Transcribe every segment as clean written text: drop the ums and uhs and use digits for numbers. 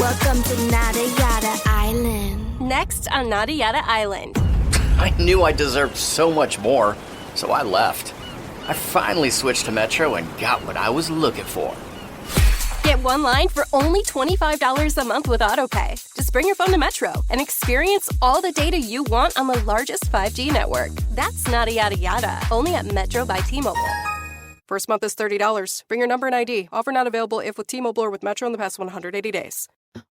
Welcome to Nada Yada Island. Next on Nada Yada Island. I knew I deserved so much more, so I left. I finally switched to Metro and got what I was looking for. Get one line for only $25 a month with AutoPay. Just bring your phone to Metro and experience all the data you want on the largest 5G network. That's Nada Yada Yada, only at Metro by T-Mobile. First month is $30. Bring your number and ID. Offer not available if with T-Mobile or with Metro in the past 180 days.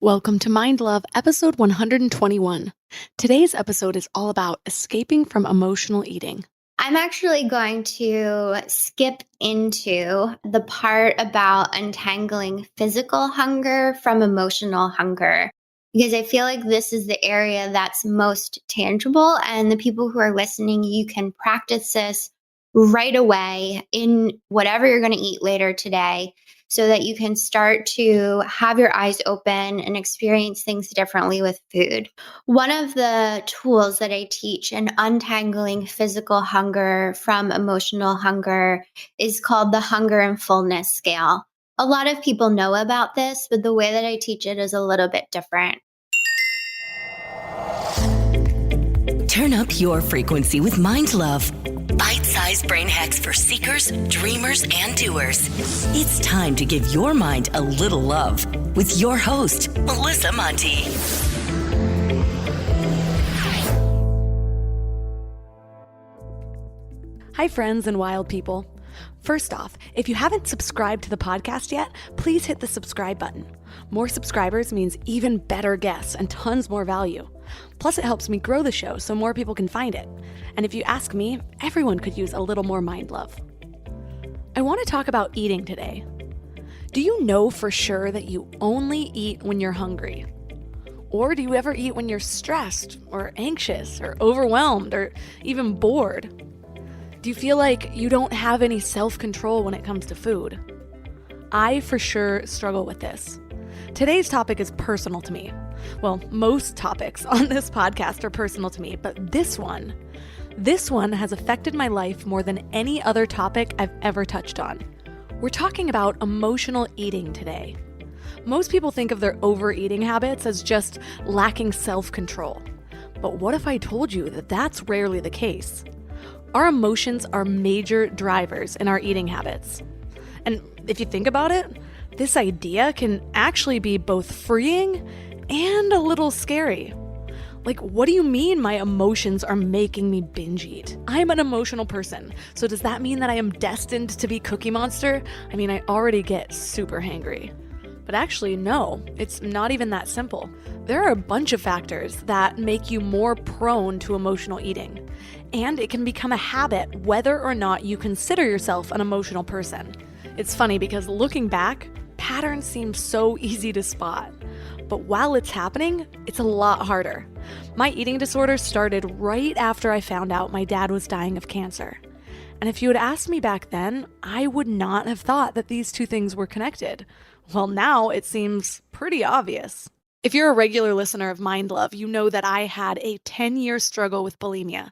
Welcome to Mind Love, episode 121. Today's episode is all about escaping from emotional eating. I'm actually going to skip into the part about untangling physical hunger from emotional hunger, because I feel like this is the area that's most tangible. And the people who are listening, you can practice this right away in whatever you're going to eat later today, so that you can start to have your eyes open and experience things differently with food. One of the tools that I teach in untangling physical hunger from emotional hunger is called the hunger and fullness scale. A lot of people know about this, but the way that I teach it is a little bit different. Turn up your frequency with Mind Love. Bite-sized brain hacks for seekers, dreamers, and doers. It's time to give your mind a little love with your host, Melissa Monti. Hi, friends and wild people. First off, if you haven't subscribed to the podcast yet, please hit the subscribe button. More subscribers means even better guests and tons more value. Plus, it helps me grow the show so more people can find it. And if you ask me, everyone could use a little more mind love. I want to talk about eating today. Do you know for sure that you only eat when you're hungry? Or do you ever eat when you're stressed or anxious or overwhelmed or even bored? Do you feel like you don't have any self-control when it comes to food? I for sure struggle with this. Today's topic is personal to me. Well, most topics on this podcast are personal to me, but this one has affected my life more than any other topic I've ever touched on. We're talking about emotional eating today. Most people think of their overeating habits as just lacking self-control. But what if I told you that that's rarely the case? Our emotions are major drivers in our eating habits. And if you think about it, this idea can actually be both freeing and a little scary. Like, what do you mean my emotions are making me binge eat? I'm an emotional person, so does that mean that I am destined to be Cookie Monster? I mean, I already get super hangry. But actually, no, it's not even that simple. There are a bunch of factors that make you more prone to emotional eating. And it can become a habit whether or not you consider yourself an emotional person. It's funny because looking back, patterns seem so easy to spot. But while it's happening, it's a lot harder. My eating disorder started right after I found out my dad was dying of cancer. And if you had asked me back then, I would not have thought that these two things were connected. Well, now it seems pretty obvious. If you're a regular listener of Mind Love, you know that I had a 10-year struggle with bulimia.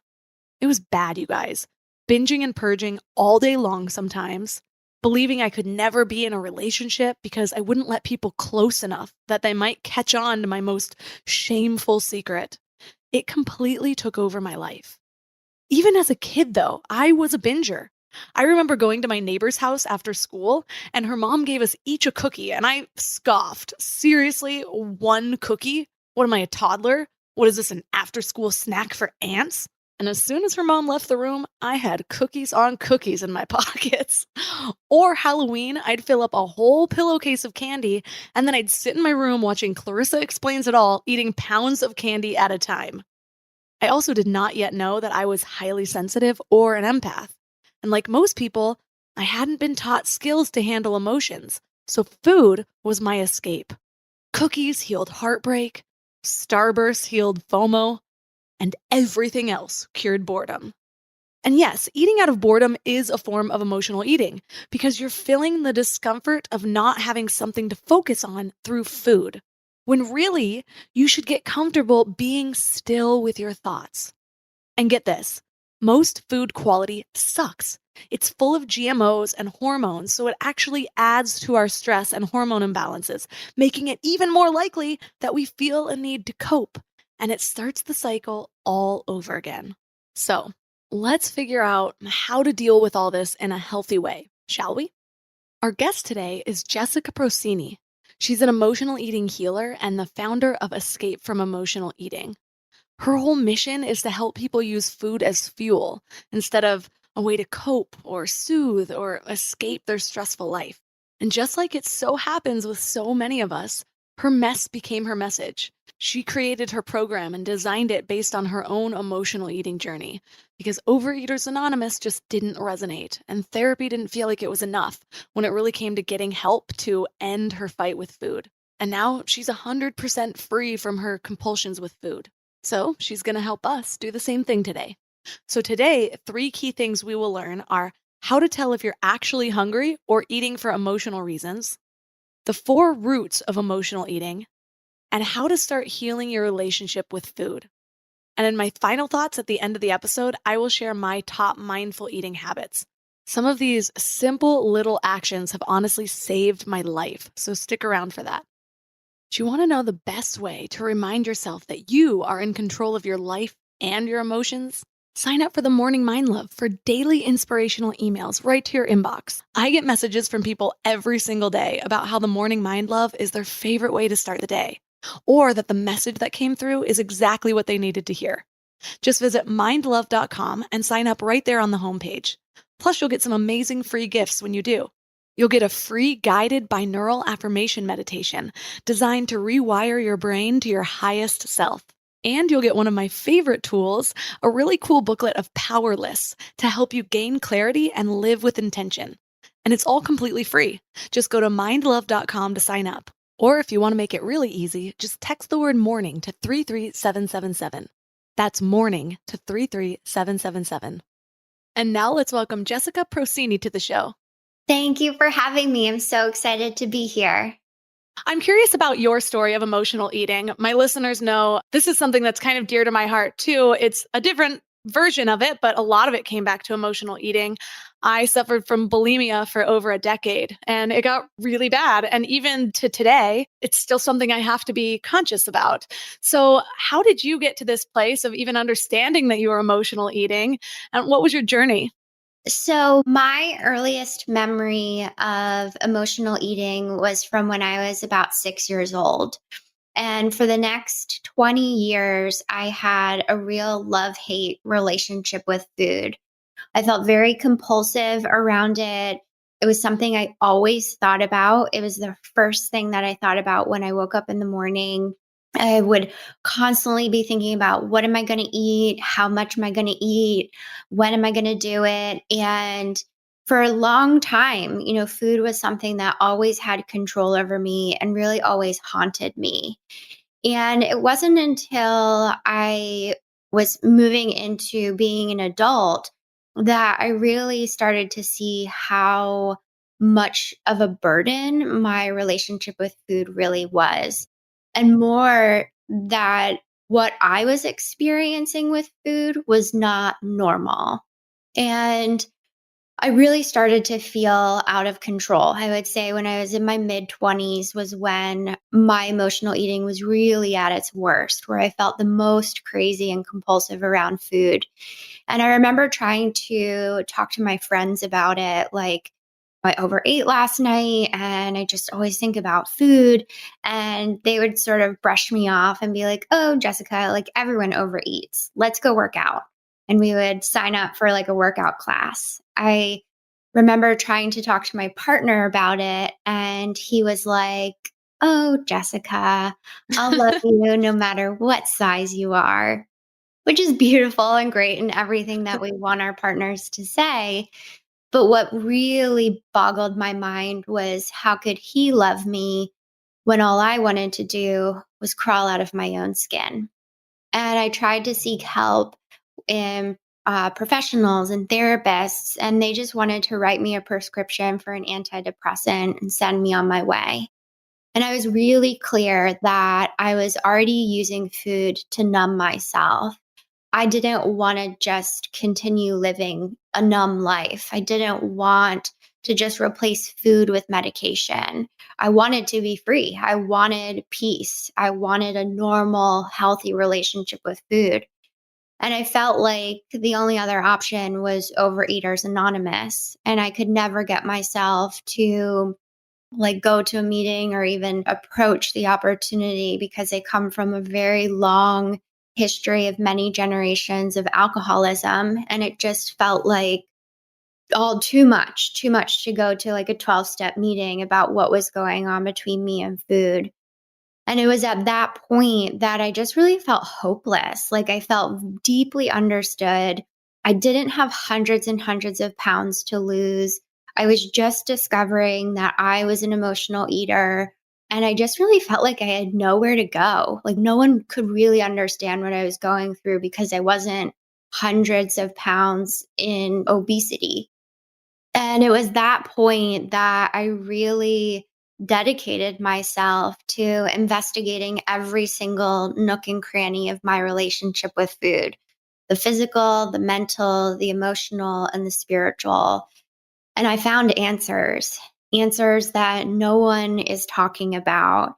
It was bad, you guys. Binging and purging all day long sometimes. Believing I could never be in a relationship because I wouldn't let people close enough that they might catch on to my most shameful secret. It completely took over my life. Even as a kid, though, I was a binger. I remember going to my neighbor's house after school, and her mom gave us each a cookie, and I scoffed. Seriously, one cookie? What am I, a toddler? What is this, an after-school snack for ants? And as soon as her mom left the room, I had cookies on cookies in my pockets. Or Halloween, I'd fill up a whole pillowcase of candy, and then I'd sit in my room watching Clarissa Explains It All, eating pounds of candy at a time. I also did not yet know that I was highly sensitive or an empath. And like most people, I hadn't been taught skills to handle emotions, so food was my escape. Cookies healed heartbreak, Starburst healed FOMO, and everything else cured boredom. And yes, eating out of boredom is a form of emotional eating because you're feeling the discomfort of not having something to focus on through food, when really you should get comfortable being still with your thoughts. And get this, Most food quality sucks. It's full of GMOs and hormones, so it actually adds to our stress and hormone imbalances, making it even more likely that we feel a need to cope, and it starts the cycle all over again. So, let's figure out how to deal with all this in a healthy way, shall we? Our guest today is Jessica Proncini. She's an emotional eating healer and the founder of Escape from Emotional Eating. Her whole mission is to help people use food as fuel instead of a way to cope or soothe or escape their stressful life. And just like it so happens with so many of us, her mess became her message. She created her program and designed it based on her own emotional eating journey because Overeaters Anonymous just didn't resonate and therapy didn't feel like it was enough when it really came to getting help to end her fight with food. And now she's 100% free from her compulsions with food. So she's going to help us do the same thing today. So today, 3 key things we will learn are how to tell if you're actually hungry or eating for emotional reasons, the 4 roots of emotional eating, and how to start healing your relationship with food. And in my final thoughts at the end of the episode, I will share my top mindful eating habits. Some of these simple little actions have honestly saved my life, so stick around for that. Do you want to know the best way to remind yourself that you are in control of your life and your emotions? Sign up for the Morning Mind Love for daily inspirational emails right to your inbox. I get messages from people every single day about how the Morning Mind Love is their favorite way to start the day, or that the message that came through is exactly what they needed to hear. Just visit mindlove.com and sign up right there on the homepage. Plus, you'll get some amazing free gifts when you do. You'll get a free guided binaural affirmation meditation designed to rewire your brain to your highest self. And you'll get one of my favorite tools, a really cool booklet of power lists to help you gain clarity and live with intention. And it's all completely free. Just go to mindlove.com to sign up. Or if you want to make it really easy, just text the word morning to 33777. That's morning to 33777. And now let's welcome Jessica Proncini to the show. Thank you for having me. I'm so excited to be here. I'm curious about your story of emotional eating. My listeners know this is something that's kind of dear to my heart too. It's a different version of it, but a lot of it came back to emotional eating. I suffered from bulimia for over a decade and it got really bad. And even to today, it's still something I have to be conscious about. So how did you get to this place of even understanding that you were emotional eating? And what was your journey? So, my earliest memory of emotional eating was from when I was about 6 years old. And for the next 20 years, I had a real love-hate relationship with food. I felt very compulsive around it. It was something I always thought about. It was the first thing that I thought about when I woke up in the morning. I would constantly be thinking about what am I going to eat? How much am I going to eat? When am I going to do it? And for a long time, food was something that always had control over me and really always haunted me. And it wasn't until I was moving into being an adult that I really started to see how much of a burden my relationship with food really was. And more that what I was experiencing with food was not normal. And I really started to feel out of control. I would say when I was in my mid 20s was when my emotional eating was really at its worst, where I felt the most crazy and compulsive around food. And I remember trying to talk to my friends about it, like, I overate last night and I just always think about food. And they would sort of brush me off and be like, oh, Jessica, like everyone overeats. Let's go work out. And we would sign up for like a workout class. I remember trying to talk to my partner about it, and he was like, oh, Jessica, I'll love you no matter what size you are, which is beautiful and great and everything that we want our partners to say. But what really boggled my mind was how could he love me when all I wanted to do was crawl out of my own skin? And I tried to seek help in professionals and therapists, and they just wanted to write me a prescription for an antidepressant and send me on my way. And I was really clear that I was already using food to numb myself. I didn't want to just continue living a numb life. I didn't want to just replace food with medication. I wanted to be free. I wanted peace. I wanted a normal, healthy relationship with food. And I felt like the only other option was Overeaters Anonymous. And I could never get myself to like go to a meeting or even approach the opportunity because they come from a very long history of many generations of alcoholism. And it just felt like all too much to go to like a 12-step meeting about what was going on between me and food. And it was at that point that I just really felt hopeless. Like I felt deeply understood. I didn't have hundreds and hundreds of pounds to lose. I was just discovering that I was an emotional eater. And I just really felt like I had nowhere to go. Like no one could really understand what I was going through because I wasn't hundreds of pounds in obesity. And it was that point that I really dedicated myself to investigating every single nook and cranny of my relationship with food, the physical, the mental, the emotional, and the spiritual. And I found answers that no one is talking about.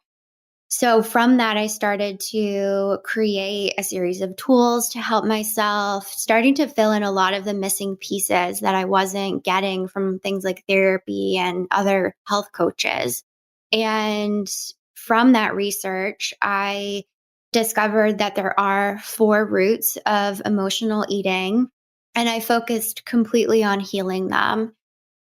So from that, I started to create a series of tools to help myself, starting to fill in a lot of the missing pieces that I wasn't getting from things like therapy and other health coaches. And from that research, I discovered that there are 4 roots of emotional eating, and I focused completely on healing them.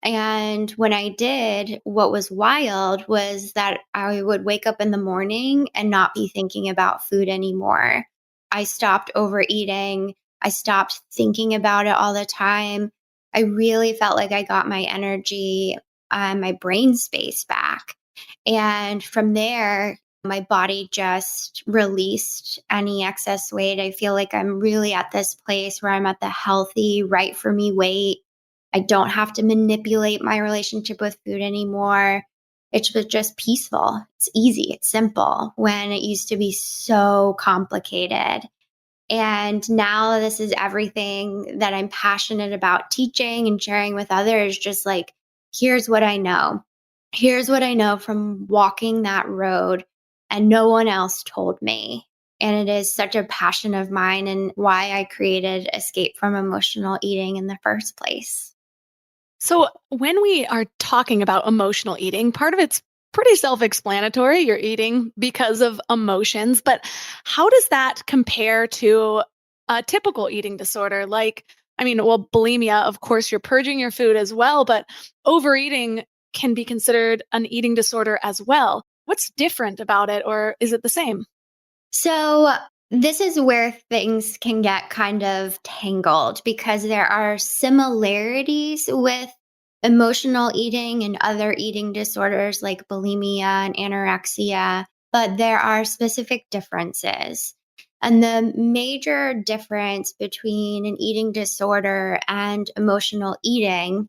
And when I did, what was wild was that I would wake up in the morning and not be thinking about food anymore. I stopped overeating. I stopped thinking about it all the time. I really felt like I got my energy and my brain space back. And from there, my body just released any excess weight. I feel like I'm really at this place where I'm at the healthy, right for me weight. I don't have to manipulate my relationship with food anymore. It's just peaceful. It's easy. It's simple when it used to be so complicated. And now this is everything that I'm passionate about teaching and sharing with others. Just like, here's what I know. Here's what I know from walking that road, and no one else told me. And it is such a passion of mine and why I created Escape from Emotional Eating in the first place. So when we are talking about emotional eating, part of it's pretty self-explanatory. You're eating because of emotions, but how does that compare to a typical eating disorder? Bulimia, of course, you're purging your food as well, but overeating can be considered an eating disorder as well. What's different about it, or is it the same? So this is where things can get kind of tangled because there are similarities with emotional eating and other eating disorders like bulimia and anorexia, but there are specific differences. And the major difference between an eating disorder and emotional eating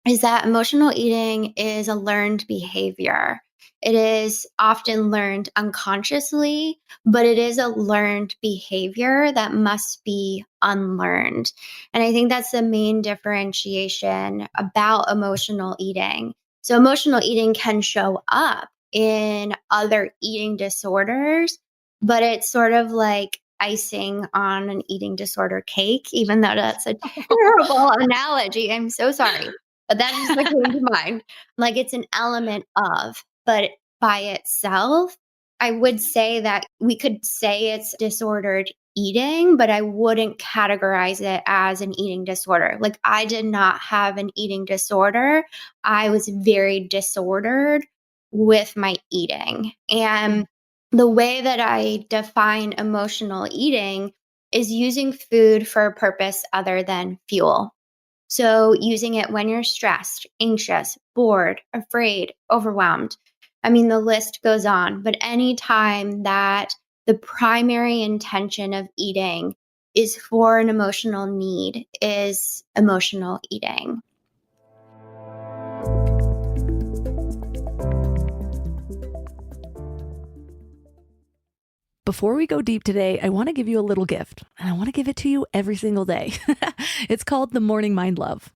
is that emotional eating is a learned behavior. It is often learned unconsciously, but it is a learned behavior that must be unlearned. And I think that's the main differentiation about emotional eating. So, emotional eating can show up in other eating disorders, but it's sort of like icing on an eating disorder cake, even though that's a terrible analogy. I'm so sorry. But that just what came to mind. Like it's an element of, but by itself, I would say that we could say it's disordered eating, but I wouldn't categorize it as an eating disorder. Like I did not have an eating disorder. I was very disordered with my eating. And the way that I define emotional eating is using food for a purpose other than fuel. So using it when you're stressed, anxious, bored, afraid, overwhelmed. I mean, the list goes on, but any time that the primary intention of eating is for an emotional need is emotional eating. Before we go deep today, I want to give you a little gift, and I want to give it to you every single day. It's called the Morning Mind Love.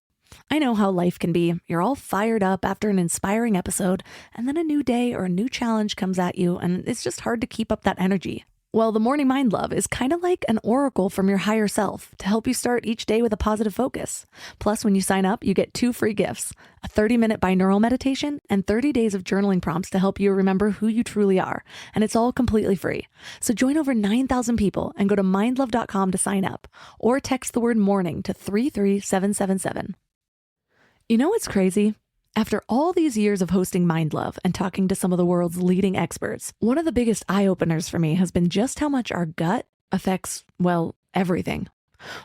I know how life can be. You're all fired up after an inspiring episode, and then a new day or a new challenge comes at you, and it's just hard to keep up that energy. Well, the Morning Mind Love is kind of like an oracle from your higher self to help you start each day with a positive focus. Plus, when you sign up, you get 2 free gifts, a 30-minute binaural meditation and 30 days of journaling prompts to help you remember who you truly are. And it's all completely free. So join over 9,000 people and go to mindlove.com to sign up or text the word morning to 33777. You know what's crazy? After all these years of hosting Mind Love and talking to some of the world's leading experts, one of the biggest eye-openers for me has been just how much our gut affects, well, everything.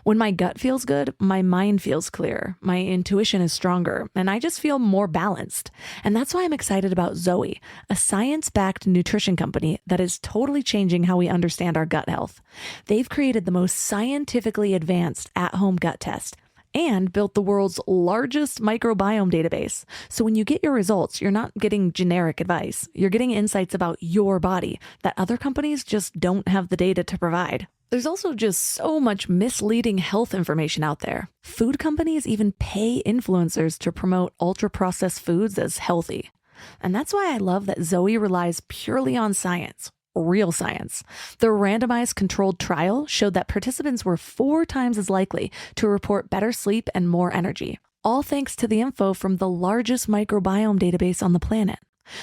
When my gut feels good, my mind feels clearer, my intuition is stronger, and I just feel more balanced. And that's why I'm excited about Zoe, a science-backed nutrition company that is totally changing how we understand our gut health. They've created the most scientifically advanced at-home gut test and built the world's largest microbiome database. So when you get your results, you're not getting generic advice. You're getting insights about your body that other companies just don't have the data to provide. There's also just so much misleading health information out there. Food companies even pay influencers to promote ultra-processed foods as healthy. And that's why I love that Zoe relies purely on science. Real science. The randomized controlled trial showed that participants were 4 times as likely to report better sleep and more energy, all thanks to the info from the largest microbiome database on the planet.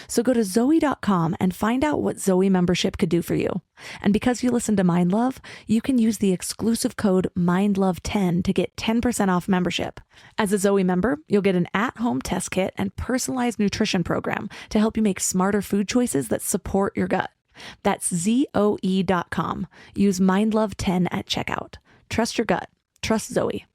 So go to Zoe.com and find out what Zoe membership could do for you. And because you listen to Mind Love, you can use the exclusive code MINDLOVE10 to get 10% off membership. As a Zoe member, you'll get an at-home test kit and personalized nutrition program to help you make smarter food choices that support your gut. That's Zoe.com. Use MindLove10 at checkout. Trust your gut. Trust Zoe.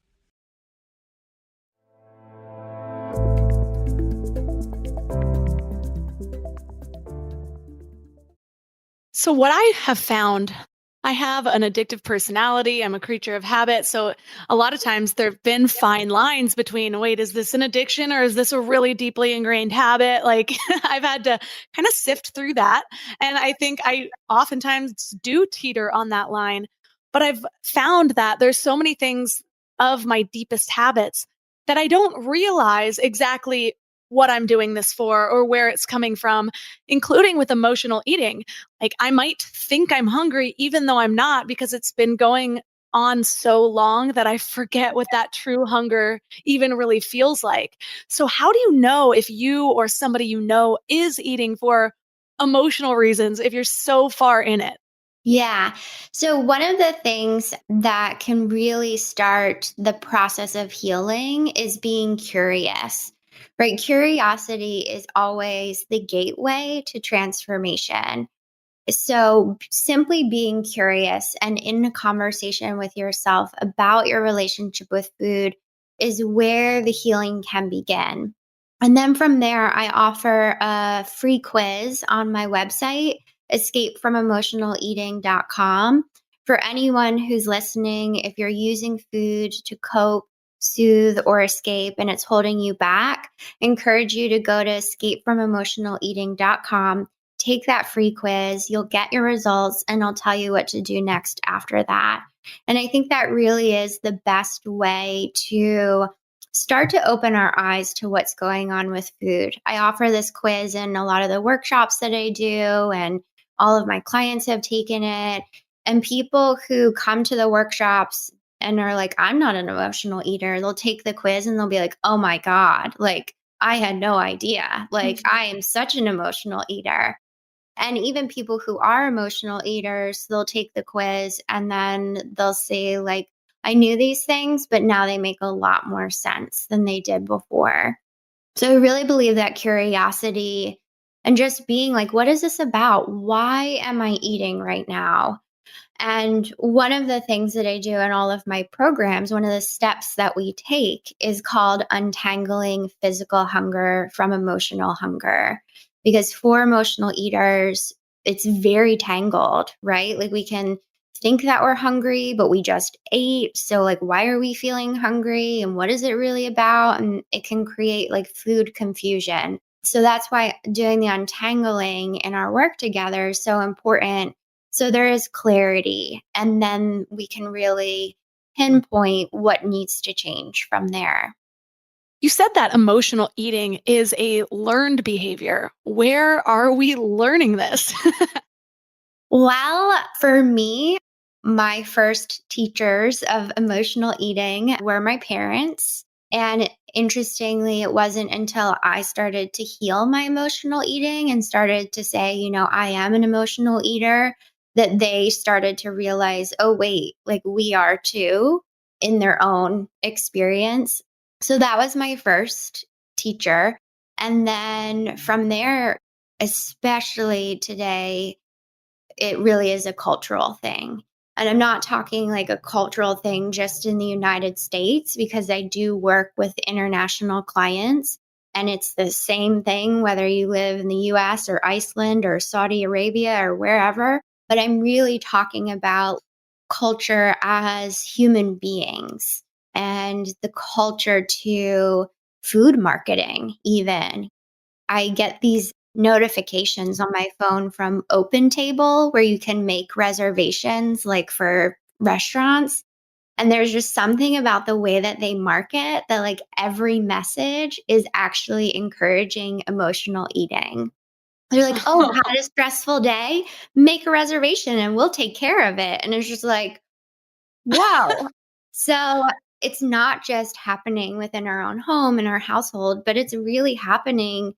So what I have found, I have an addictive personality. I'm a creature of habit. So a lot of times there have been fine lines between, wait, is this an addiction or is this a really deeply ingrained habit? Like I've had to kind of sift through that. And I think I oftentimes do teeter on that line. But I've found that there's so many things of my deepest habits that I don't realize exactly what I'm doing this for or where it's coming from, including with emotional eating. Like I might think I'm hungry even though I'm not, because it's been going on so long that I forget what that true hunger even really feels like. So how do you know if you or somebody you know is eating for emotional reasons if you're so far in it? Yeah. So one of the things that can really start the process of healing is being curious, right? Curiosity is always the gateway to transformation. So simply being curious and in a conversation with yourself about your relationship with food is where the healing can begin. And then from there, I offer a free quiz on my website, escapefromemotionaleating.com. For anyone who's listening, if you're using food to cope, soothe, or escape and it's holding you back, I encourage you to go to escapefromemotionaleating.com. Take that free quiz, you'll get your results, and I'll tell you what to do next after that. And I think that really is the best way to start to open our eyes to what's going on with food. I offer this quiz in a lot of the workshops that I do, and all of my clients have taken it. And people who come to the workshops and are like, I'm not an emotional eater, they'll take the quiz and they'll be like, oh my God, like I had no idea. Like I am such an emotional eater. And even people who are emotional eaters, they'll take the quiz and then they'll say like, I knew these things, but now they make a lot more sense than they did before. So I really believe that curiosity and just being like, what is this about? Why am I eating right now? And one of the things that I do in all of my programs, one of the steps that we take is called untangling physical hunger from emotional hunger. Because for emotional eaters, it's very tangled, right? Like we can think that we're hungry, but we just ate. So like, why are we feeling hungry? And what is it really about? And it can create like food confusion. So that's why doing the untangling in our work together is so important. So there is clarity, and then we can really pinpoint what needs to change from there. You said that emotional eating is a learned behavior. Where are we learning this? Well, for me, my first teachers of emotional eating were my parents. And interestingly, it wasn't until I started to heal my emotional eating and started to say, I am an emotional eater, that they started to realize, oh, wait, like we are too in their own experience. So that was my first teacher. And then from there, especially today, it really is a cultural thing. And I'm not talking like a cultural thing just in the United States, because I do work with international clients. And it's the same thing, whether you live in the US or Iceland or Saudi Arabia or wherever. But I'm really talking about culture as human beings and the culture to food marketing, even. I get these notifications on my phone from Open Table where you can make reservations like for restaurants. And there's just something about the way that they market that like every message is actually encouraging emotional eating. They're like, oh, had a stressful day? Make a reservation and we'll take care of it. And it's just like, wow. So it's not just happening within our own home and our household, but it's really happening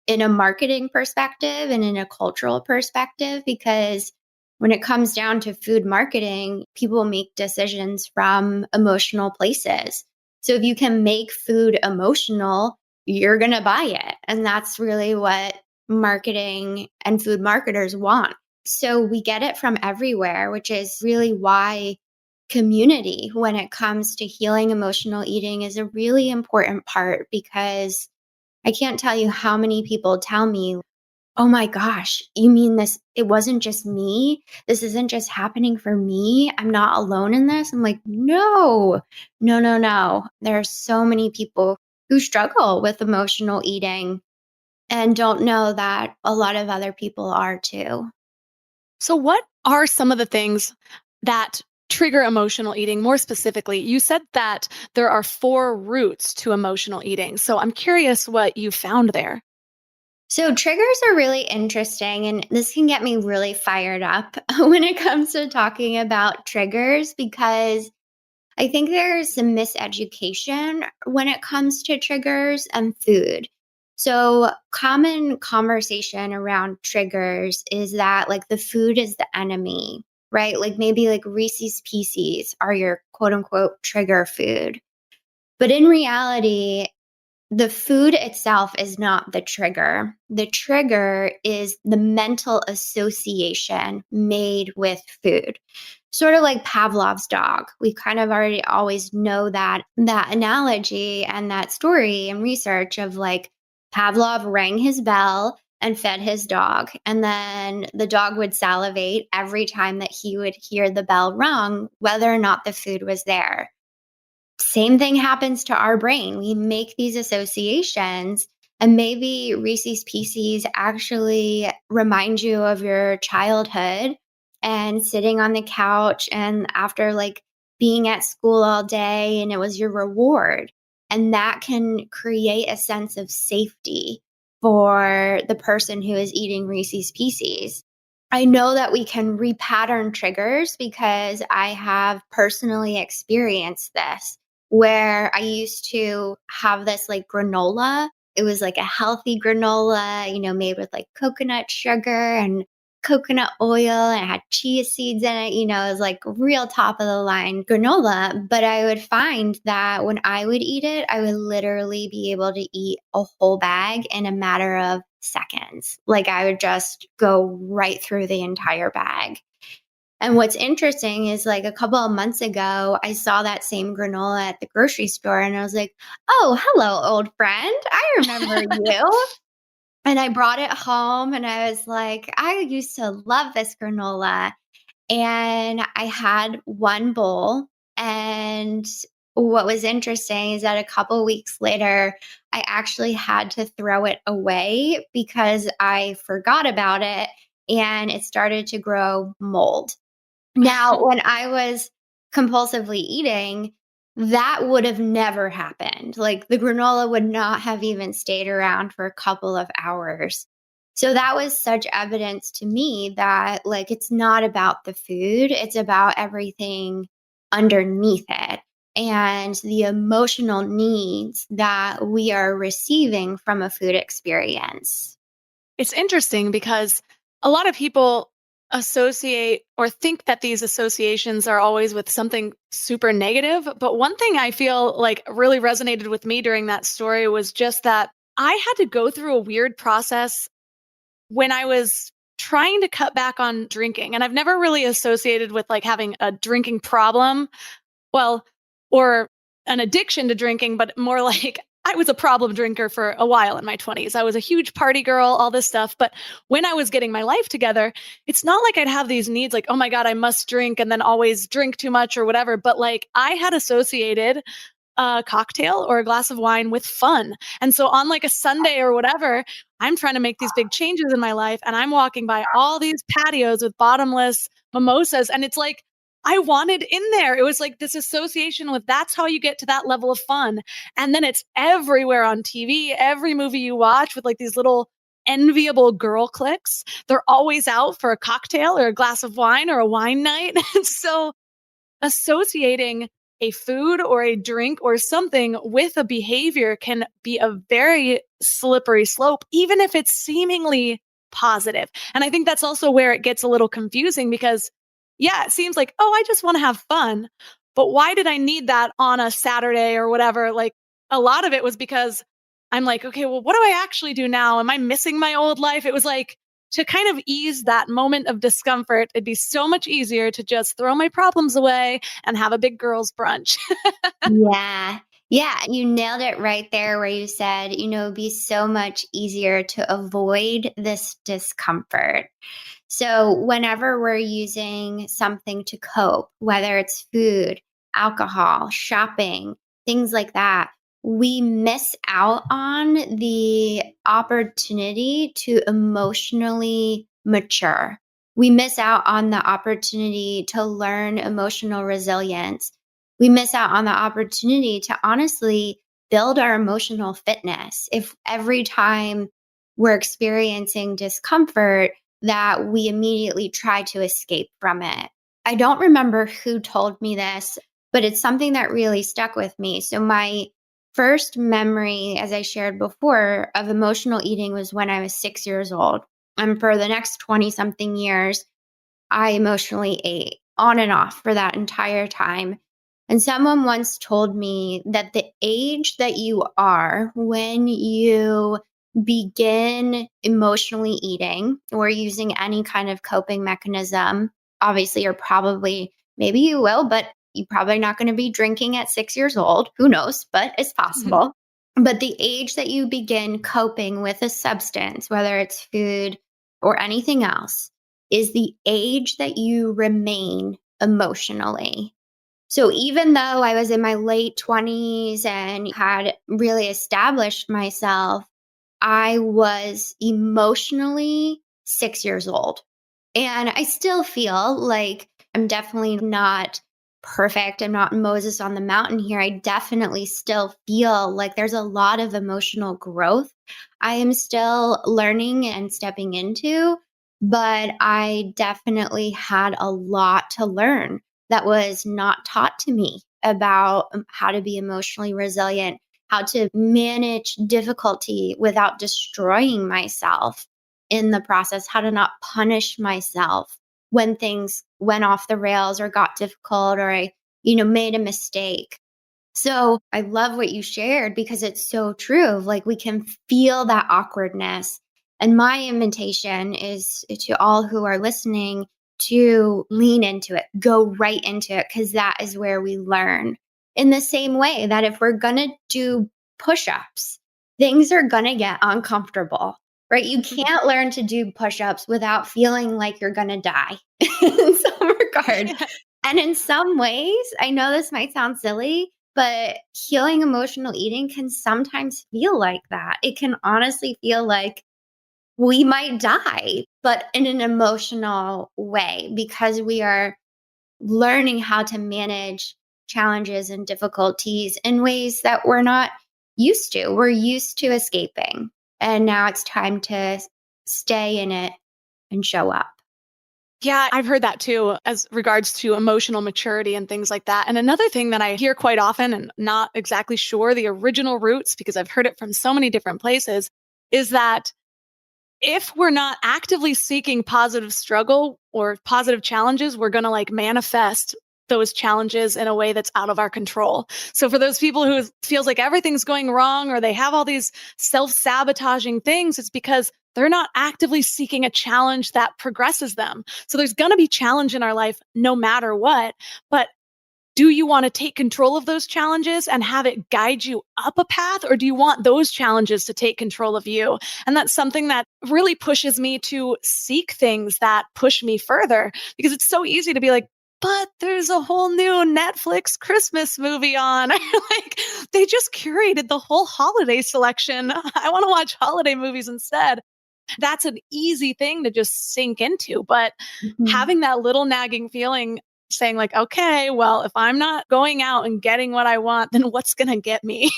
in a marketing perspective and in a cultural perspective, because when it comes down to food marketing, people make decisions from emotional places. So if you can make food emotional, you're going to buy it. And that's really what marketing and food marketers want. So we get it from everywhere, which is really why community, when it comes to healing emotional eating, is a really important part, because I can't tell you how many people tell me, oh my gosh, you mean this? It wasn't just me. This isn't just happening for me. I'm not alone in this. I'm like, no, no, no, no. There are so many people who struggle with emotional eating and don't know that a lot of other people are too. So, what are some of the things that trigger emotional eating more specifically? You said that there are 4 roots to emotional eating. So, I'm curious what you found there. So, triggers are really interesting, and this can get me really fired up when it comes to talking about triggers, because I think there's some miseducation when it comes to triggers and food. So, common conversation around triggers is that like the food is the enemy, right? Like maybe like Reese's Pieces are your quote unquote trigger food. But in reality, the food itself is not the trigger. The trigger is the mental association made with food. Sort of like Pavlov's dog. We kind of already always know that analogy and that story and research of like Pavlov rang his bell and fed his dog. And then the dog would salivate every time that he would hear the bell rung, whether or not the food was there. Same thing happens to our brain. We make these associations, and maybe Reese's Pieces actually remind you of your childhood and sitting on the couch and after like being at school all day, and it was your reward. And that can create a sense of safety for the person who is eating Reese's Pieces. I know that we can repattern triggers because I have personally experienced this, where I used to have this like granola. It was like a healthy granola, made with like coconut sugar and coconut oil, and it had chia seeds in it. It was like real top of the line granola. But I would find that when I would eat it, I would literally be able to eat a whole bag in a matter of seconds. Like I would just go right through the entire bag. And what's interesting is like a couple of months ago, I saw that same granola at the grocery store and I was like, oh, hello, old friend. I remember you. And I brought it home and I was like, I used to love this granola. And I had one bowl. And what was interesting is that a couple weeks later, I actually had to throw it away because I forgot about it. and it started to grow mold. Now, when I was compulsively eating, that would have never happened. Like the granola would not have even stayed around for a couple of hours. So that was such evidence to me that like it's not about the food, it's about everything underneath it and the emotional needs that we are receiving from a food experience. It's interesting because a lot of people associate or think that these associations are always with something super negative. But one thing I feel like really resonated with me during that story was just that I had to go through a weird process when I was trying to cut back on drinking. And I've never really associated with like having a drinking problem. Well, or an addiction to drinking, but more like I was a problem drinker for a while in my 20s. I was a huge party girl, all this stuff. But when I was getting my life together, it's not like I'd have these needs like, oh my God, I must drink and then always drink too much or whatever. But like I had associated a cocktail or a glass of wine with fun. And so on like a Sunday or whatever, I'm trying to make these big changes in my life and I'm walking by all these patios with bottomless mimosas. And it's like, I wanted in there. It was like this association with that's how you get to that level of fun. And then it's everywhere on TV, every movie you watch with like these little enviable girl cliques. They're always out for a cocktail or a glass of wine or a wine night. And so associating a food or a drink or something with a behavior can be a very slippery slope, even if it's seemingly positive. And I think that's also where it gets a little confusing because, yeah, it seems like, oh, I just want to have fun. But why did I need that on a Saturday or whatever? Like a lot of it was because I'm like, okay, well, what do I actually do now? Am I missing my old life? It was like, to kind of ease that moment of discomfort, it'd be so much easier to just throw my problems away and have a big girls' brunch. Yeah. Yeah. You nailed it right there where you said, it'd be so much easier to avoid this discomfort. So, whenever we're using something to cope, whether it's food, alcohol, shopping, things like that, we miss out on the opportunity to emotionally mature. We miss out on the opportunity to learn emotional resilience. We miss out on the opportunity to honestly build our emotional fitness. If every time we're experiencing discomfort, that we immediately try to escape from it. I don't remember who told me this, but it's something that really stuck with me. So my first memory, as I shared before, of emotional eating was when I was 6 years old. And for the next 20 something years, I emotionally ate on and off for that entire time. And someone once told me that the age that you are when you begin emotionally eating or using any kind of coping mechanism, obviously you're probably, maybe you will, but you're probably not going to be drinking at 6 years old. Who knows, but it's possible. But the age that you begin coping with a substance, whether it's food or anything else, is the age that you remain emotionally. So even though I was in my late 20s and had really established myself, I was emotionally 6 years old. And I still feel like I'm definitely not perfect. I'm not Moses on the mountain here. I definitely still feel like there's a lot of emotional growth I am still learning and stepping into, but I definitely had a lot to learn that was not taught to me about how to be emotionally resilient, how to manage difficulty without destroying myself in the process, how to not punish myself when things went off the rails or got difficult or I, made a mistake. So I love what you shared because it's so true. Like we can feel that awkwardness. And my invitation is to all who are listening to lean into it, go right into it, because that is where we learn. In the same way that if we're going to do push-ups, things are going to get uncomfortable, right? You can't learn to do push-ups without feeling like you're going to die in some regard. And in some ways, I know this might sound silly, but healing emotional eating can sometimes feel like that. It can honestly feel like we might die, but in an emotional way, because we are learning how to manage challenges and difficulties in ways that we're not used to. We're used to escaping. And now it's time to stay in it and show up. Yeah, I've heard that too, as regards to emotional maturity and things like that. And another thing that I hear quite often, and not exactly sure the original roots, because I've heard it from so many different places, is that if we're not actively seeking positive struggle or positive challenges, we're going to like manifest those challenges in a way that's out of our control. So for those people who feels like everything's going wrong or they have all these self-sabotaging things, it's because they're not actively seeking a challenge that progresses them. So there's going to be challenge in our life no matter what, but do you want to take control of those challenges and have it guide you up a path, or do you want those challenges to take control of you? And that's something that really pushes me to seek things that push me further, because it's so easy to be like, but there's a whole new Netflix Christmas movie on. Like, they just curated the whole holiday selection. I want to watch holiday movies instead. That's an easy thing to just sink into. But having that little nagging feeling saying like, okay, well, if I'm not going out and getting what I want, then what's going to get me?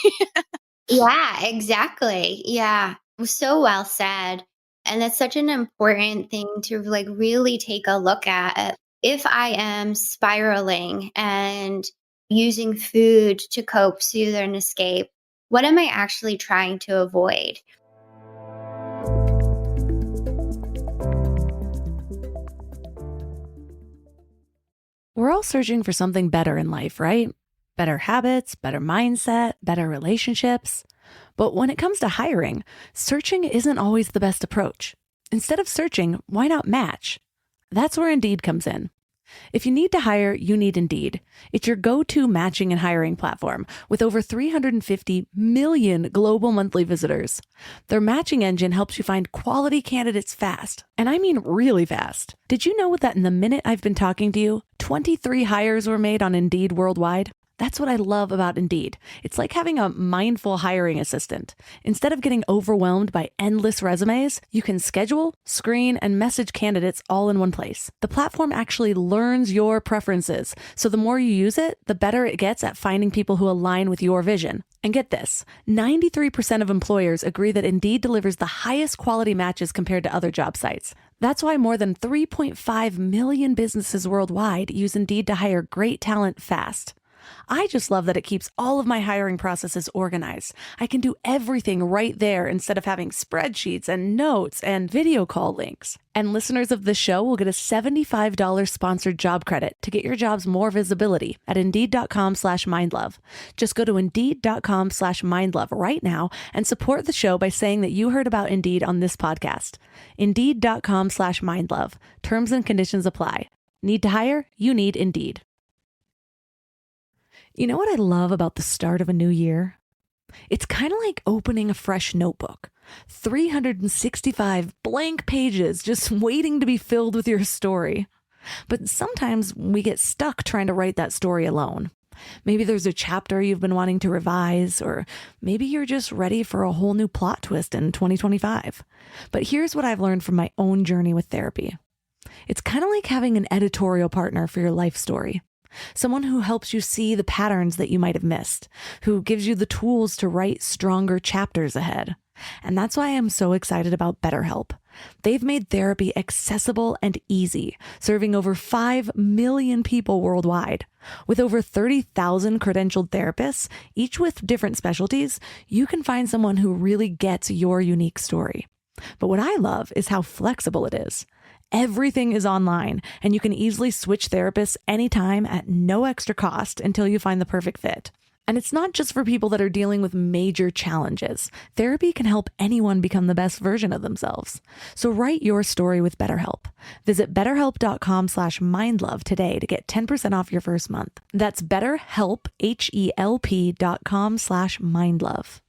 Yeah, exactly. Yeah. So well said. And that's such an important thing to like really take a look at. If I am spiraling and using food to cope, soothe, and escape, what am I actually trying to avoid? We're all searching for something better in life, right? Better habits, better mindset, better relationships. But when it comes to hiring, searching isn't always the best approach. Instead of searching, why not match? That's where Indeed comes in. If you need to hire, you need Indeed. It's your go-to matching and hiring platform with over 350 million global monthly visitors. Their matching engine helps you find quality candidates fast. And I mean really fast. Did you know that in the minute I've been talking to you, 23 hires were made on Indeed worldwide? That's what I love about Indeed. It's like having a mindful hiring assistant. Instead of getting overwhelmed by endless resumes, you can schedule, screen, and message candidates all in one place. The platform actually learns your preferences, so the more you use it, the better it gets at finding people who align with your vision. And get this, 93% of employers agree that Indeed delivers the highest quality matches compared to other job sites. That's why more than 3.5 million businesses worldwide use Indeed to hire great talent fast. I just love that it keeps all of my hiring processes organized. I can do everything right there instead of having spreadsheets and notes and video call links. And listeners of the show will get a $75 sponsored job credit to get your jobs more visibility at Indeed.com/mindlove. Just go to Indeed.com/mindlove right now and support the show by saying that you heard about Indeed on this podcast. Indeed.com/mindlove. Terms and conditions apply. Need to hire? You need Indeed. You know what I love about the start of a new year? It's kind of like opening a fresh notebook. 365 blank pages just waiting to be filled with your story. But sometimes we get stuck trying to write that story alone. Maybe there's a chapter you've been wanting to revise, or maybe you're just ready for a whole new plot twist in 2025. But here's what I've learned from my own journey with therapy. It's kind of like having an editorial partner for your life story. Someone who helps you see the patterns that you might have missed, who gives you the tools to write stronger chapters ahead. And that's why I'm so excited about BetterHelp. They've made therapy accessible and easy, serving over 5 million people worldwide. With over 30,000 credentialed therapists, each with different specialties, you can find someone who really gets your unique story. But what I love is how flexible it is. Everything is online, and you can easily switch therapists anytime at no extra cost until you find the perfect fit. And it's not just for people that are dealing with major challenges. Therapy can help anyone become the best version of themselves. So write your story with BetterHelp. Visit BetterHelp.com/mindlove today to get 10% off your first month. That's BetterHelp, HELP.com/mindlove.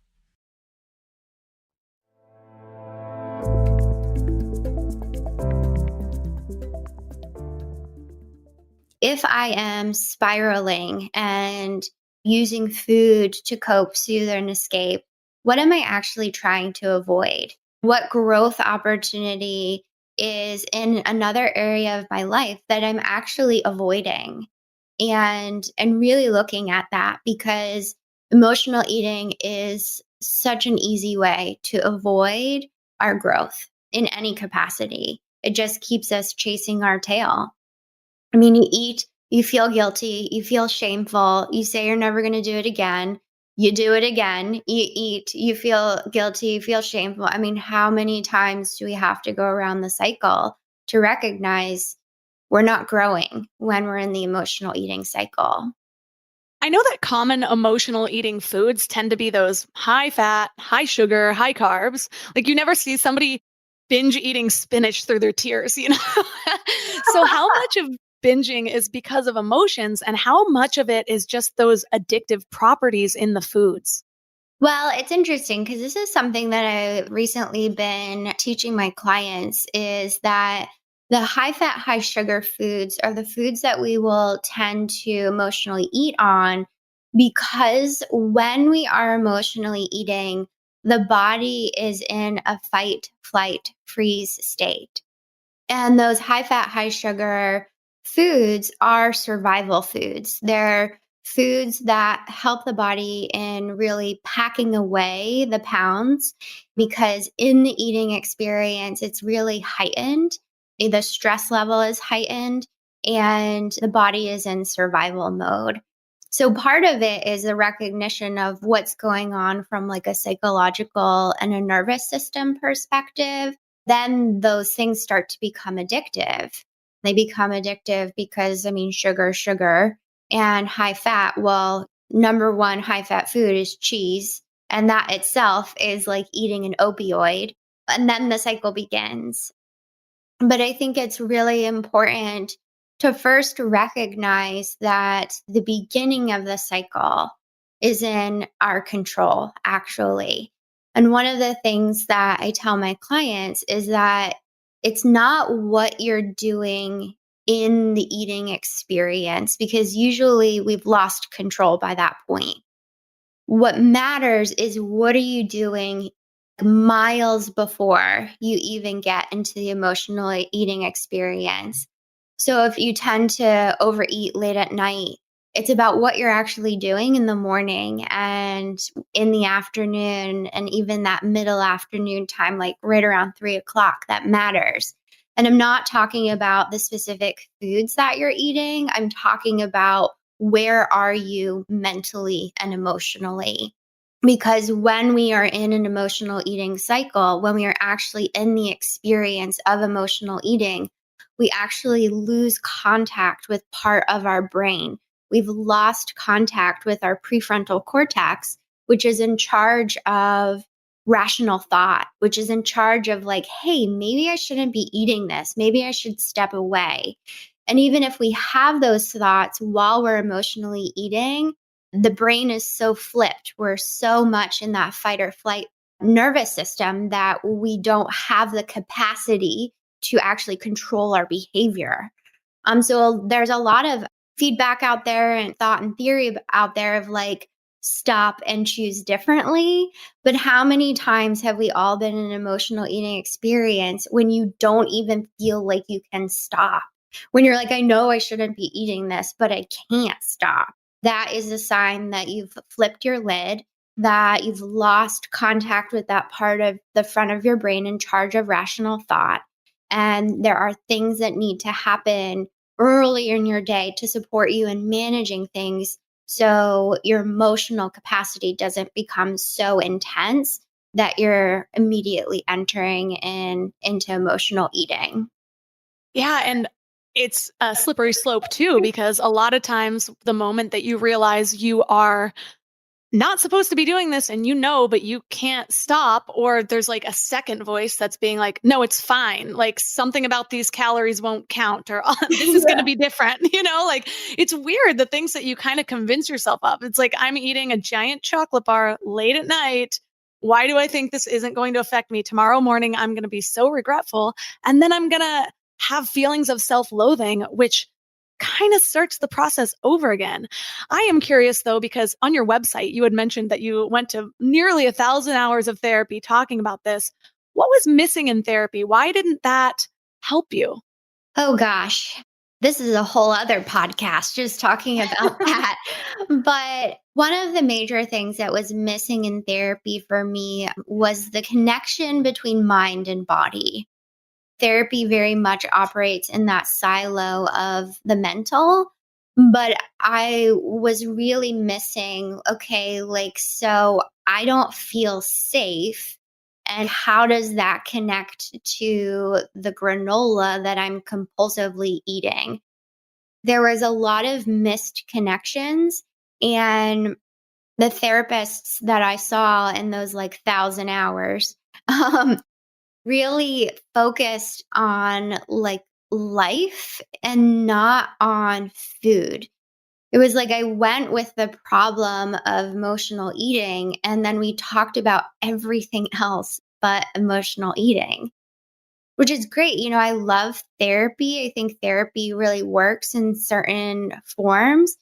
If I am spiraling and using food to cope, soothe, and escape, what am I actually trying to avoid? What growth opportunity is in another area of my life that I'm actually avoiding? And really looking at that, because emotional eating is such an easy way to avoid our growth in any capacity. It just keeps us chasing our tail. I mean, you eat, you feel guilty, you feel shameful, you say you're never going to do it again. You do it again, you eat, you feel guilty, you feel shameful. I mean, how many times do we have to go around the cycle to recognize we're not growing when we're in the emotional eating cycle? I know that common emotional eating foods tend to be those high fat, high sugar, high carbs. Like you never see somebody binge eating spinach through their tears, you know? So, how much of binging is because of emotions and how much of it is just those addictive properties in the foods? Well, it's interesting because this is something that I've recently been teaching my clients, is that the high fat, high sugar foods are the foods that we will tend to emotionally eat on, because when we are emotionally eating, the body is in a fight, flight, freeze state. And those high fat, high sugar foods are survival foods. They're foods that help the body in really packing away the pounds, because in the eating experience, it's really heightened. The stress level is heightened and the body is in survival mode. So part of it is a recognition of what's going on from like a psychological and a nervous system perspective. Then those things start to become addictive. They become addictive because, I mean, sugar, and high fat. Well, number one high fat food is cheese. And that itself is like eating an opioid. And then the cycle begins. But I think it's really important to first recognize that the beginning of the cycle is in our control, actually. And one of the things that I tell my clients is that it's not what you're doing in the eating experience, because usually we've lost control by that point. What matters is, what are you doing miles before you even get into the emotional eating experience? So if you tend to overeat late at night, it's about what you're actually doing in the morning and in the afternoon, and even that middle afternoon time, like right around 3 o'clock, that matters. And I'm not talking about the specific foods that you're eating. I'm talking about, where are you mentally and emotionally? Because when we are in an emotional eating cycle, when we are actually in the experience of emotional eating, we actually lose contact with part of our brain. We've lost contact with our prefrontal cortex, which is in charge of rational thought, which is in charge of like, hey, maybe I shouldn't be eating this. Maybe I should step away. And even if we have those thoughts while we're emotionally eating, the brain is so flipped. We're so much in that fight or flight nervous system that we don't have the capacity to actually control our behavior. So there's a lot of feedback out there and thought and theory out there of like, stop and choose differently. But how many times have we all been in an emotional eating experience when you don't even feel like you can stop? When you're like, I know I shouldn't be eating this, but I can't stop. That is a sign that you've flipped your lid, that you've lost contact with that part of the front of your brain in charge of rational thought. And there are things that need to happen earlier in your day to support you in managing things, so your emotional capacity doesn't become so intense that you're immediately entering into emotional eating. Yeah. And it's a slippery slope too, because a lot of times the moment that you realize you are not supposed to be doing this and but you can't stop, or there's like a second voice that's being like, no, it's fine. Like something about these calories won't count, or this is going to be different. Like it's weird, the things that you kind of convince yourself of. It's like, I'm eating a giant chocolate bar late at night. Why do I think this isn't going to affect me? Tomorrow morning, I'm going to be so regretful. And then I'm going to have feelings of self-loathing, which kind of starts the process over again. I am curious though, because on your website, you had mentioned that you went to nearly 1,000 hours of therapy talking about this. What was missing in therapy? Why didn't that help you? Oh gosh, this is a whole other podcast just talking about that. But one of the major things that was missing in therapy for me was the connection between mind and body. Therapy very much operates in that silo of the mental, but I was really missing, okay, like, so I don't feel safe. And how does that connect to the granola that I'm compulsively eating? There was a lot of missed connections. And the therapists that I saw in those like 1,000 hours um, really focused on like life and not on food. It was like I went with the problem of emotional eating, and then we talked about everything else but emotional eating, which is great. I love therapy. I think therapy really works in certain forms.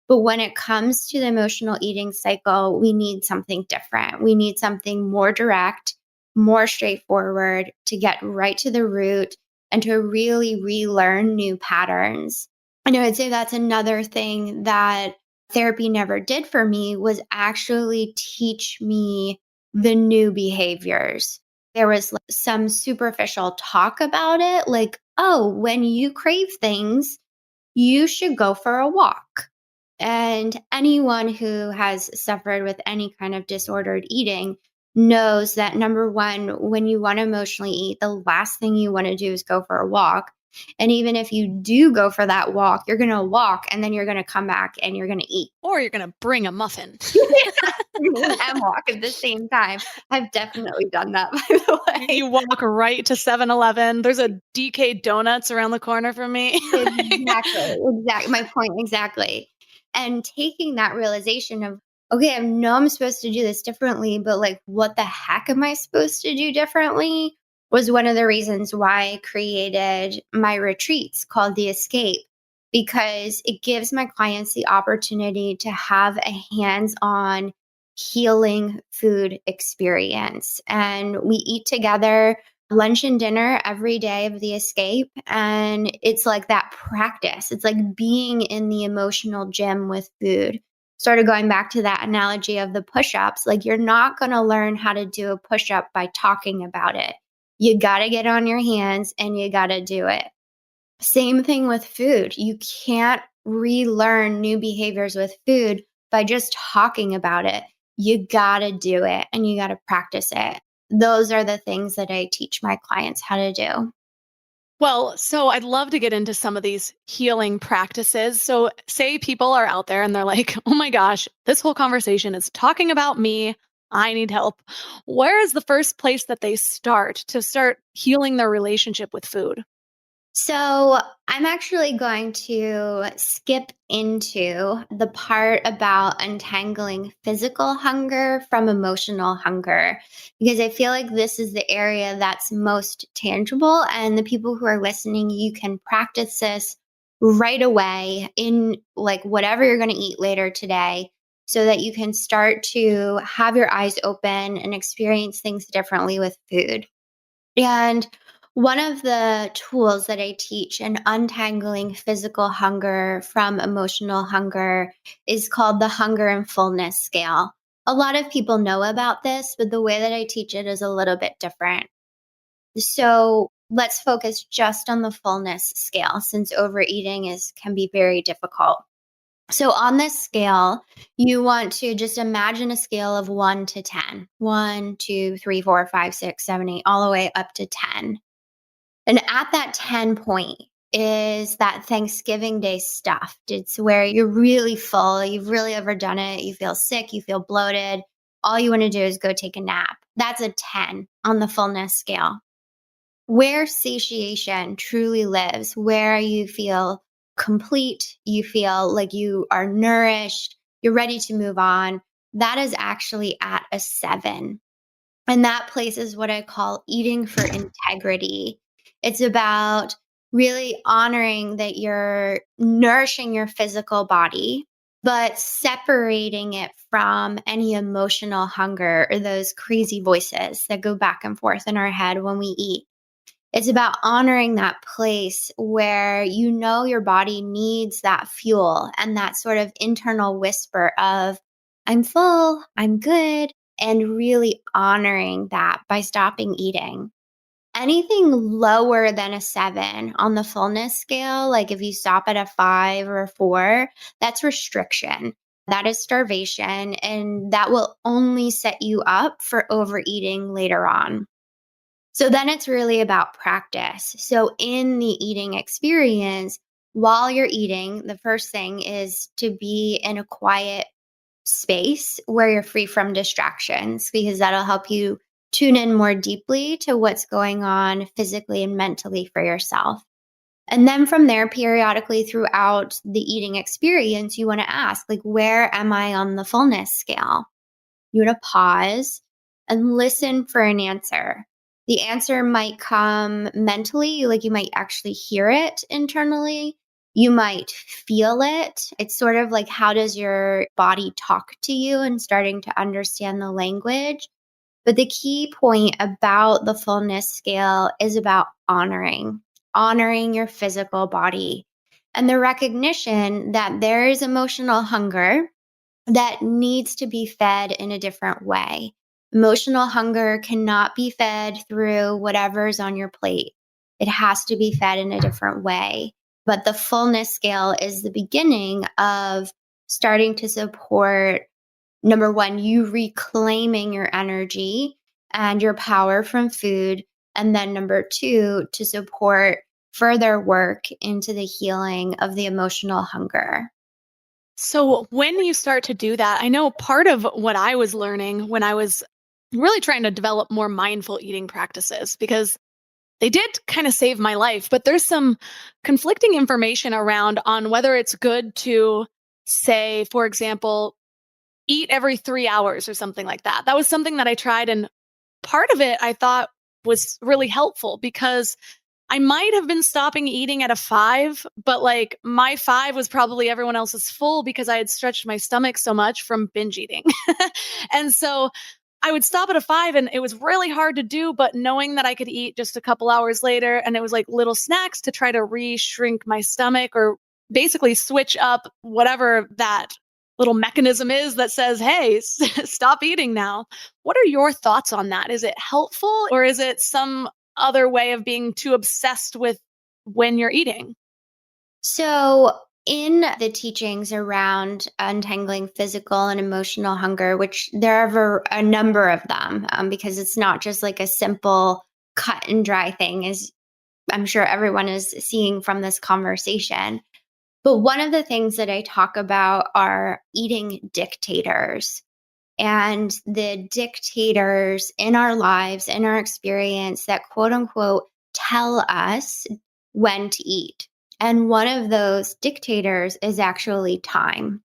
But when it comes to the emotional eating cycle, we need something different. We need something more direct, more straightforward to get right to the root and to really relearn new patterns. And I would say that's another thing that therapy never did for me, was actually teach me the new behaviors. There was some superficial talk about it, like, oh, when you crave things, you should go for a walk. And anyone who has suffered with any kind of disordered eating knows that, number one, when you want to emotionally eat, the last thing you want to do is go for a walk. And even if you do go for that walk, you're going to walk and then you're going to come back and you're going to eat. Or you're going to bring a muffin. And walk at the same time. I've definitely done that, by the way. You walk right to 7-Eleven. There's a DK Donuts around the corner from me. Exactly. My point exactly. And taking that realization of, okay, I know I'm supposed to do this differently, but like, what the heck am I supposed to do differently? Was one of the reasons why I created my retreats called The Escape, because it gives my clients the opportunity to have a hands-on healing food experience. And we eat together lunch and dinner every day of The Escape. And it's like that practice. It's like being in the emotional gym with food. Started going back to that analogy of the push-ups. Like, you're not going to learn how to do a push-up by talking about it. You got to get on your hands and you got to do it. Same thing with food. You can't relearn new behaviors with food by just talking about it. You got to do it and you got to practice it. Those are the things that I teach my clients how to do. Well, so I'd love to get into some of these healing practices. So say people are out there and they're like, oh my gosh, this whole conversation is talking about me. I need help. Where is the first place that they start to start healing their relationship with food? So I'm actually going to skip into the part about untangling physical hunger from emotional hunger, because I feel like this is the area that's most tangible. And the people who are listening, you can practice this right away in like whatever you're going to eat later today, so that you can start to have your eyes open and experience things differently with food. And one of the tools that I teach in untangling physical hunger from emotional hunger is called the hunger and fullness scale. A lot of people know about this, but the way that I teach it is a little bit different. So let's focus just on the fullness scale, since overeating can be very difficult. So on this scale, you want to just imagine a scale of 1 to 10. 1, 2, 3, 4, 5, 6, 7, 8, all the way up to 10. And at that 10 point is that Thanksgiving Day stuff. It's where you're really full, you've really overdone it, you feel sick, you feel bloated. All you want to do is go take a nap. That's a 10 on the fullness scale. Where satiation truly lives, where you feel complete, you feel like you are nourished, you're ready to move on, that is actually at a 7. And that place is what I call eating for integrity. It's about really honoring that you're nourishing your physical body, but separating it from any emotional hunger or those crazy voices that go back and forth in our head when we eat. It's about honoring that place where you know your body needs that fuel and that sort of internal whisper of, I'm full, I'm good, and really honoring that by stopping eating. Anything lower than a 7 on the fullness scale, like if you stop at a 5 or a 4, that's restriction. That is starvation, and that will only set you up for overeating later on. So then it's really about practice. So in the eating experience, while you're eating, the first thing is to be in a quiet space where you're free from distractions, because that'll help you tune in more deeply to what's going on physically and mentally for yourself. And then from there, periodically throughout the eating experience, you want to ask, like, where am I on the fullness scale? You want to pause and listen for an answer. The answer might come mentally, like you might actually hear it internally. You might feel it. It's sort of like, how does your body talk to you, and starting to understand the language. But the key point about the fullness scale is about honoring your physical body and the recognition that there is emotional hunger that needs to be fed in a different way. Emotional hunger cannot be fed through whatever's on your plate. It has to be fed in a different way. But the fullness scale is the beginning of starting to support, number one, you reclaiming your energy and your power from food. And then number two, to support further work into the healing of the emotional hunger. So when you start to do that, I know part of what I was learning when I was really trying to develop more mindful eating practices, because they did kind of save my life, but there's some conflicting information around on whether it's good to say, for example, eat every 3 hours or something like that. That was something that I tried, and part of it I thought was really helpful because I might have been stopping eating at a 5, but like my 5 was probably everyone else's full because I had stretched my stomach so much from binge eating. And so I would stop at a 5 and it was really hard to do, but knowing that I could eat just a couple hours later, and it was like little snacks to try to re-shrink my stomach or basically switch up whatever that little mechanism is that says, hey, stop eating now. What are your thoughts on that? Is it helpful, or is it some other way of being too obsessed with when you're eating? So, in the teachings around untangling physical and emotional hunger, which there are a number of them, because it's not just like a simple cut and dry thing, as I'm sure everyone is seeing from this conversation. But one of the things that I talk about are eating dictators, and the dictators in our lives, in our experience, that quote unquote tell us when to eat. And one of those dictators is actually time.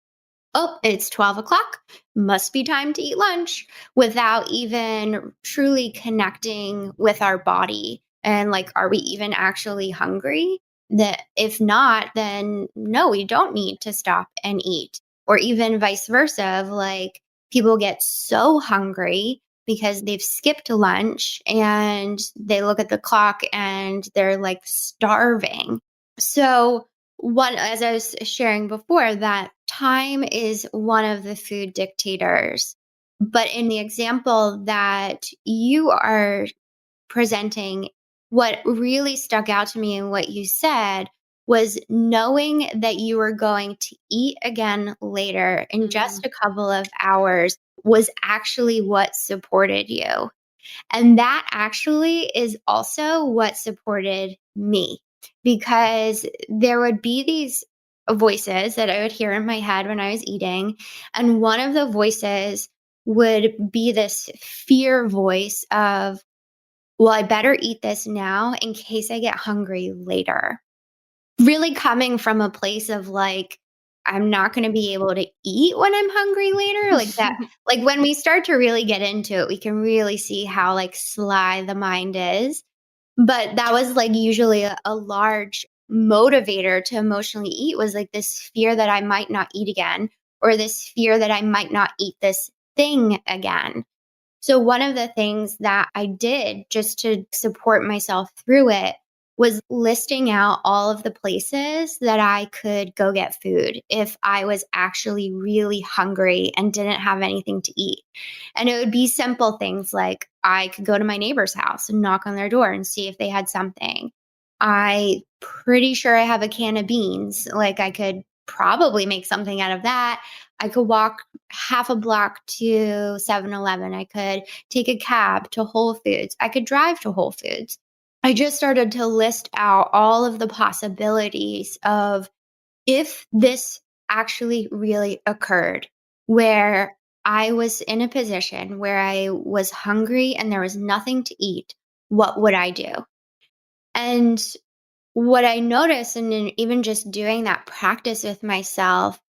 Oh, it's 12 o'clock. Must be time to eat lunch, without even truly connecting with our body. And like, are we even actually hungry? That if not, then no, we don't need to stop and eat. Or even vice versa, of like, people get so hungry because they've skipped lunch and they look at the clock and they're like starving. So one, as I was sharing before, that time is one of the food dictators. But in the example that you are presenting, what really stuck out to me in what you said was knowing that you were going to eat again later in just a couple of hours was actually what supported you. And that actually is also what supported me, because there would be these voices that I would hear in my head when I was eating. And one of the voices would be this fear voice of, well, I better eat this now in case I get hungry later. Really coming from a place of like, I'm not going to be able to eat when I'm hungry later. Like that, like when we start to really get into it, we can really see how like sly the mind is. But that was like usually a large motivator to emotionally eat, was like this fear that I might not eat again, or this fear that I might not eat this thing again. So one of the things that I did just to support myself through it was listing out all of the places that I could go get food if I was actually really hungry and didn't have anything to eat. And it would be simple things like I could go to my neighbor's house and knock on their door and see if they had something. I pretty sure I have a can of beans. Like I could probably make something out of that. I could walk half a block to 7-Eleven. I could take a cab to Whole Foods. I could drive to Whole Foods. I just started to list out all of the possibilities of if this actually really occurred, where I was in a position where I was hungry and there was nothing to eat, what would I do? And what I noticed, and in even just doing that practice with myself,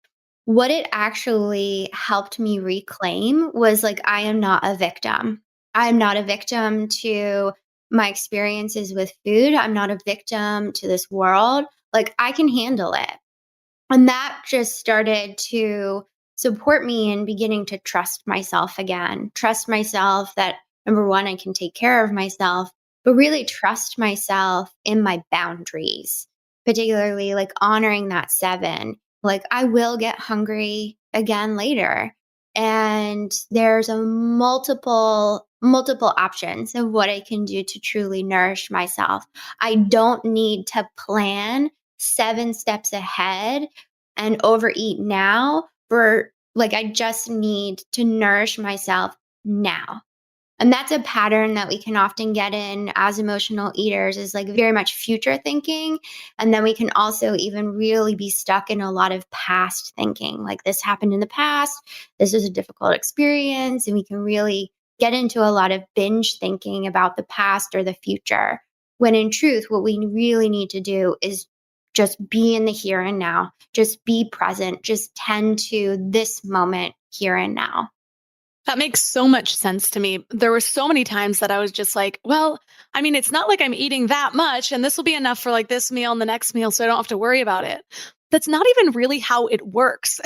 what it actually helped me reclaim was like, I am not a victim. I'm not a victim to my experiences with food. I'm not a victim to this world. Like, I can handle it. And that just started to support me in beginning to trust myself again. Trust myself that, number one, I can take care of myself, but really trust myself in my boundaries, particularly like honoring that 7. Like, I will get hungry again later. And there's a multiple options of what I can do to truly nourish myself. I don't need to plan 7 steps ahead and overeat now for like, I just need to nourish myself now. And that's a pattern that we can often get in as emotional eaters, is like very much future thinking. And then we can also even really be stuck in a lot of past thinking, like this happened in the past, this is a difficult experience. And we can really get into a lot of binge thinking about the past or the future. When in truth, what we really need to do is just be in the here and now, just be present, just tend to this moment here and now. That makes so much sense to me. There were so many times that I was just like, well, I mean, it's not like I'm eating that much, and this will be enough for like this meal and the next meal, so I don't have to worry about it. That's not even really how it works.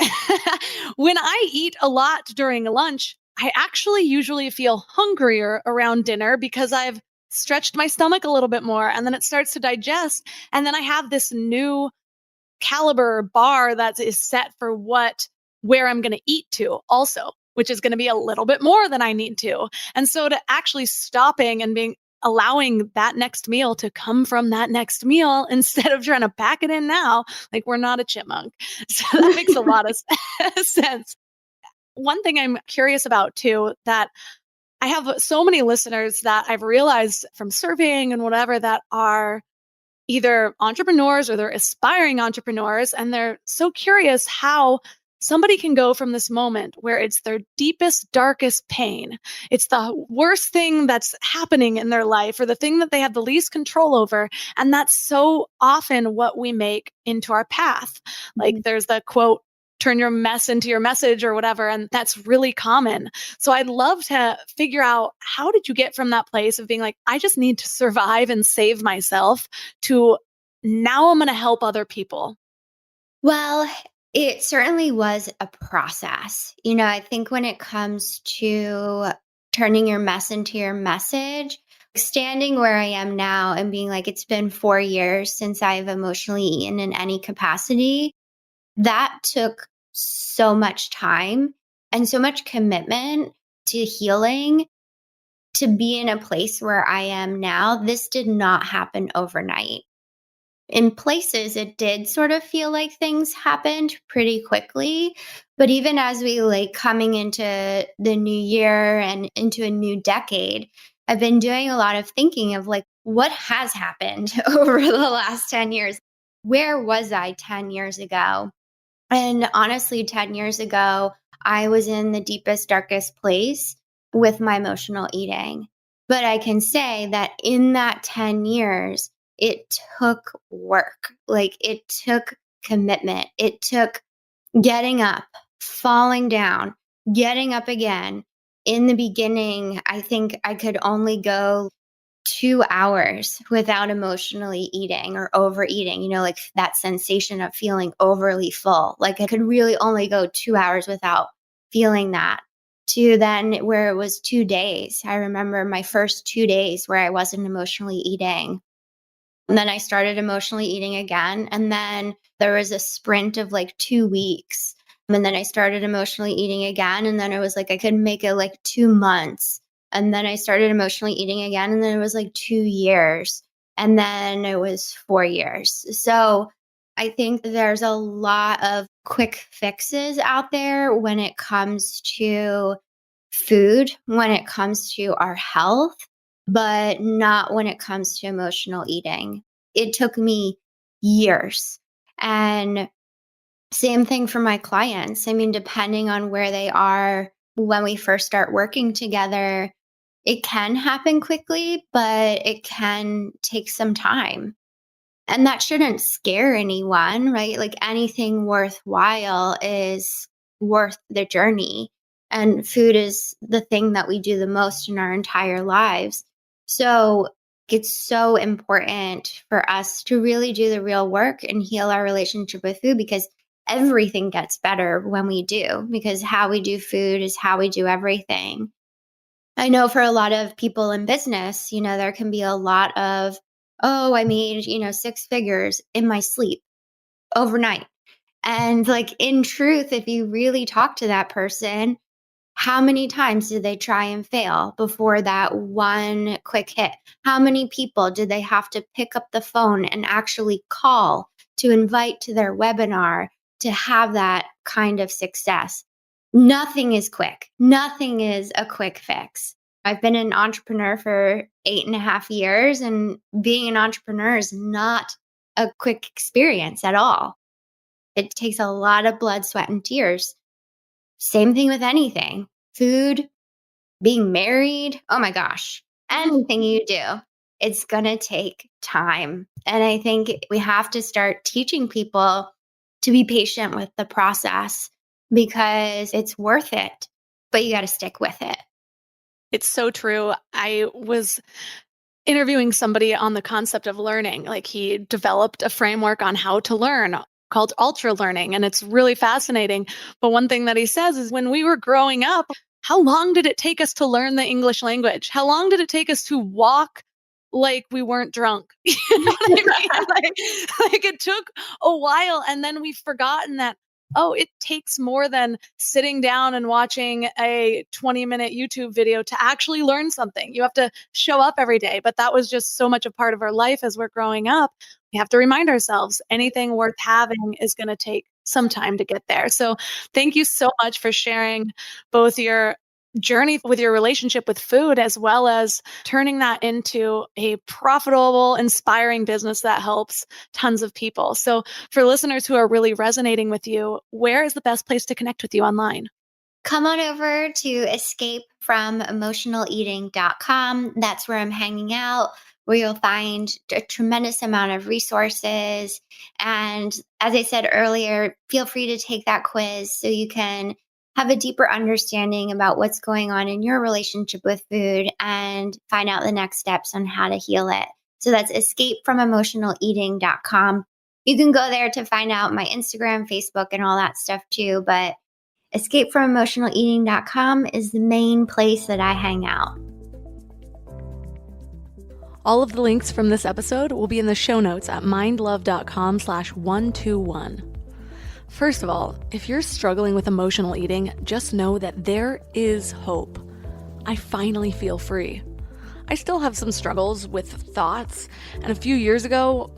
When I eat a lot during lunch, I actually usually feel hungrier around dinner because I've stretched my stomach a little bit more, and then it starts to digest. And then I have this new caliber bar that is set for where I'm going to eat to also, which is going to be a little bit more than I need to. And so to actually stopping and allowing that next meal to come from that next meal instead of trying to pack it in now, like we're not a chipmunk. So that makes a lot of sense. One thing I'm curious about too, that I have so many listeners that I've realized from surveying and whatever that are either entrepreneurs or they're aspiring entrepreneurs, and they're so curious how somebody can go from this moment where it's their deepest, darkest pain. It's the worst thing that's happening in their life or the thing that they have the least control over. And that's so often what we make into our path. Like there's the quote, turn your mess into your message or whatever. And that's really common. So I'd love to figure out, how did you get from that place of being like, I just need to survive and save myself, to now I'm going to help other people? Well, it certainly was a process. I think when it comes to turning your mess into your message, standing where I am now and being like, it's been 4 years since I've emotionally eaten in any capacity, that took so much time and so much commitment to healing to be in a place where I am now. This did not happen overnight. In places, it did sort of feel like things happened pretty quickly. But even as we coming into the new year and into a new decade, I've been doing a lot of thinking of what has happened over the last 10 years? Where was I 10 years ago? And honestly, 10 years ago, I was in the deepest, darkest place with my emotional eating. But I can say that in that 10 years, it took work. It took commitment. It took getting up, falling down, getting up again. In the beginning, I think I could only go 2 hours without emotionally eating or overeating, like that sensation of feeling overly full. Like I could really only go 2 hours without feeling that, to then where it was 2 days. I remember my first 2 days where I wasn't emotionally eating. And then I started emotionally eating again. And then there was a sprint of like 2 weeks. And then I started emotionally eating again. And then it was like I could make it like 2 months. And then I started emotionally eating again. And then it was like 2 years. And then it was 4 years. So I think there's a lot of quick fixes out there when it comes to food, when it comes to our health, but not when it comes to emotional eating. It took me years. And same thing for my clients. I mean, depending on where they are when we first start working together, it can happen quickly, but it can take some time. And that shouldn't scare anyone, right? Like anything worthwhile is worth the journey. And food is the thing that we do the most in our entire lives. So it's so important for us to really do the real work and heal our relationship with food, because everything gets better when we do, because how we do food is how we do everything. I know for a lot of people in business, there can be a lot of, oh, I made, 6 figures in my sleep overnight. And like in truth, if you really talk to that person, how many times did they try and fail before that one quick hit? How many people did they have to pick up the phone and actually call to invite to their webinar to have that kind of success? Nothing is quick. Nothing is a quick fix. I've been an entrepreneur for 8.5 years, and being an entrepreneur is not a quick experience at all. It takes a lot of blood, sweat, and tears. Same thing with anything. Food, being married, oh my gosh, anything you do, it's going to take time. And I think we have to start teaching people to be patient with the process, because it's worth it, but you got to stick with it. It's so true. I was interviewing somebody on the concept of learning. Like he developed a framework on how to learn called ultra learning. And it's really fascinating. But one thing that he says is when we were growing up, how long did it take us to learn the English language? How long did it take us to walk like we weren't drunk? You know what I mean? Like it took a while. And then we've forgotten that, it takes more than sitting down and watching a 20-minute YouTube video to actually learn something. You have to show up every day. But that was just so much a part of our life as we're growing up. We have to remind ourselves anything worth having is going to take some time to get there. So thank you so much for sharing both your journey with your relationship with food, as well as turning that into a profitable, inspiring business that helps tons of people. So for listeners who are really resonating with you, where is the best place to connect with you online? Come on over to escapefromemotionaleating.com. That's where I'm hanging out, where you'll find a tremendous amount of resources. And as I said earlier, feel free to take that quiz so you can have a deeper understanding about what's going on in your relationship with food and find out the next steps on how to heal it. So that's escapefromemotionaleating.com. You can go there to find out my Instagram, Facebook, and all that stuff too. But escapefromemotionaleating.com is the main place that I hang out. All of the links from this episode will be in the show notes at mindlove.com/121. First of all, if you're struggling with emotional eating, just know that there is hope. I finally feel free. I still have some struggles with thoughts, and a few years ago,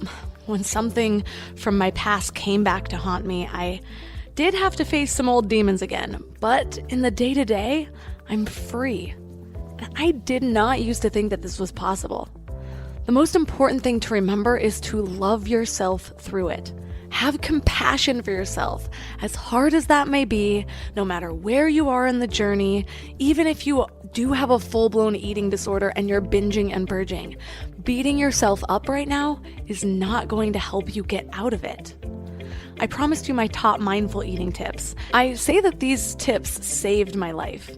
when something from my past came back to haunt me, I did have to face some old demons again. But in the day-to-day, I'm free. And I did not used to think that this was possible. The most important thing to remember is to love yourself through it. Have compassion for yourself, as hard as that may be, no matter where you are in the journey, even if you do have a full-blown eating disorder and you're binging and purging. Beating yourself up right now is not going to help you get out of it. I promised you my top mindful eating tips. I say that these tips saved my life.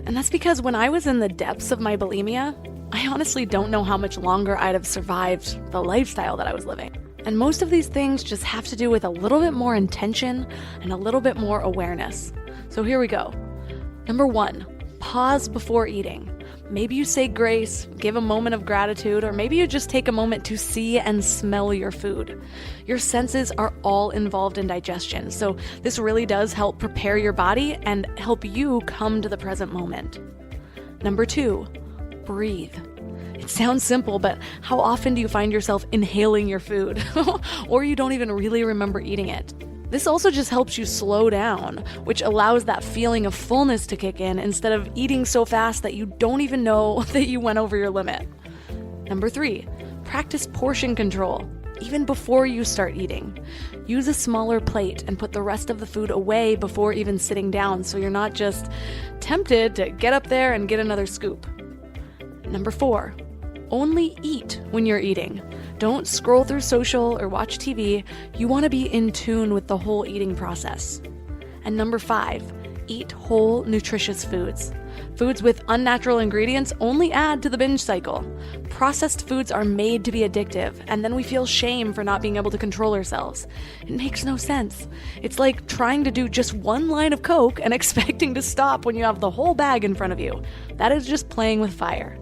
And that's because when I was in the depths of my bulimia, I honestly don't know how much longer I'd have survived the lifestyle that I was living. And most of these things just have to do with a little bit more intention and a little bit more awareness. So here we go. Number 1, pause before eating. Maybe you say grace, give a moment of gratitude, or maybe you just take a moment to see and smell your food. Your senses are all involved in digestion, so this really does help prepare your body and help you come to the present moment. Number 2, breathe. It sounds simple, but how often do you find yourself inhaling your food? Or you don't even really remember eating it? This also just helps you slow down, which allows that feeling of fullness to kick in instead of eating so fast that you don't even know that you went over your limit. Number 3, practice portion control, even before you start eating. Use a smaller plate and put the rest of the food away before even sitting down so you're not just tempted to get up there and get another scoop. Number 4, only eat when you're eating. Don't scroll through social or watch TV. You want to be in tune with the whole eating process. And number 5, eat whole, nutritious foods. Foods with unnatural ingredients only add to the binge cycle. Processed foods are made to be addictive, and then we feel shame for not being able to control ourselves. It makes no sense. It's like trying to do just one line of Coke and expecting to stop when you have the whole bag in front of you. That is just playing with fire.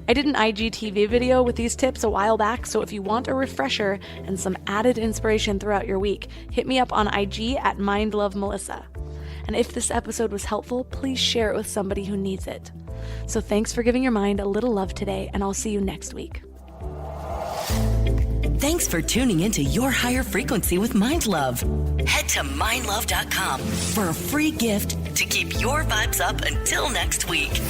I did an IGTV video with these tips a while back, so if you want a refresher and some added inspiration throughout your week, hit me up on IG at MindLoveMelissa. And if this episode was helpful, please share it with somebody who needs it. So thanks for giving your mind a little love today, and I'll see you next week. Thanks for tuning into Your Higher Frequency with Mind Love. Head to mindlove.com for a free gift to keep your vibes up until next week.